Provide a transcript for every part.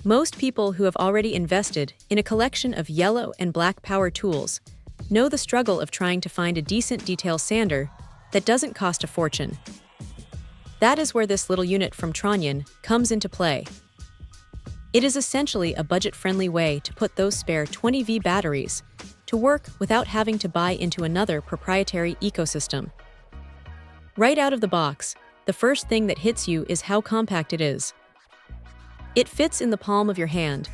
Most people who have already invested in a collection of yellow and black power tools know the struggle of trying to find a decent detail sander that doesn't cost a fortune. That is where this little unit from TRONYAN comes into play. It is essentially a budget-friendly way to put those spare 20V batteries to work without having to buy into another proprietary ecosystem. Right out of the box, the first thing that hits you is how compact it is. It fits in the palm of your hand,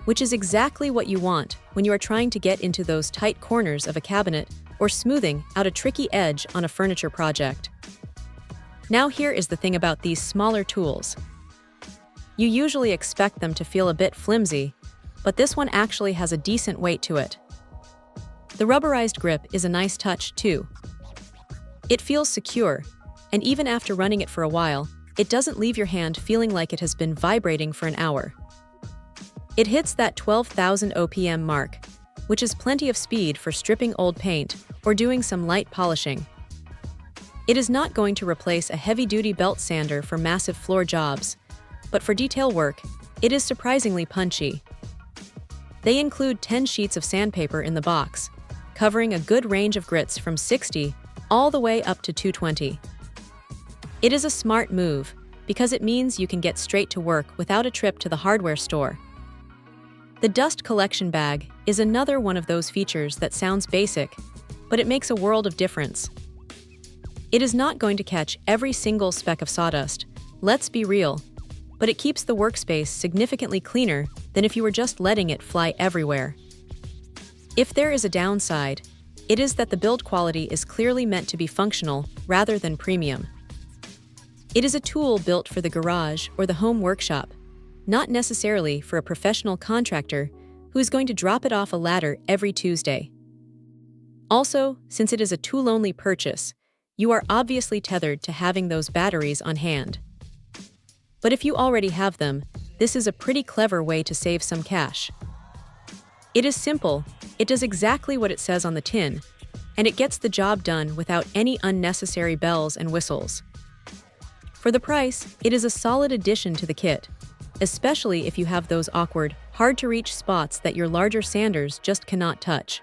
which is exactly what you want when you are trying to get into those tight corners of a cabinet or smoothing out a tricky edge on a furniture project. Now here is the thing about these smaller tools. You usually expect them to feel a bit flimsy, but this one actually has a decent weight to it. The rubberized grip is a nice touch too. It feels secure, and even after running it for a while, it doesn't leave your hand feeling like it has been vibrating for an hour. It hits that 12,000 OPM mark, which is plenty of speed for stripping old paint or doing some light polishing. It is not going to replace a heavy-duty belt sander for massive floor jobs, but for detail work, it is surprisingly punchy. They include 10 sheets of sandpaper in the box, covering a good range of grits from 60 all the way up to 220. It is a smart move because it means you can get straight to work without a trip to the hardware store. The dust collection bag is another one of those features that sounds basic, but it makes a world of difference. It is not going to catch every single speck of sawdust, let's be real, but it keeps the workspace significantly cleaner than if you were just letting it fly everywhere. If there is a downside, it is that the build quality is clearly meant to be functional rather than premium. It is a tool built for the garage or the home workshop, not necessarily for a professional contractor who is going to drop it off a ladder every Tuesday. Also, since it is a tool-only purchase, you are obviously tethered to having those batteries on hand. But if you already have them, this is a pretty clever way to save some cash. It is simple, it does exactly what it says on the tin, and it gets the job done without any unnecessary bells and whistles. For the price, it is a solid addition to the kit, especially if you have those awkward, hard-to-reach spots that your larger sanders just cannot touch.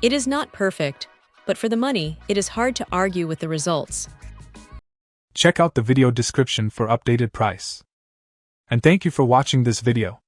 It is not perfect, but for the money, it is hard to argue with the results. Check out the video description for updated price. And thank you for watching this video.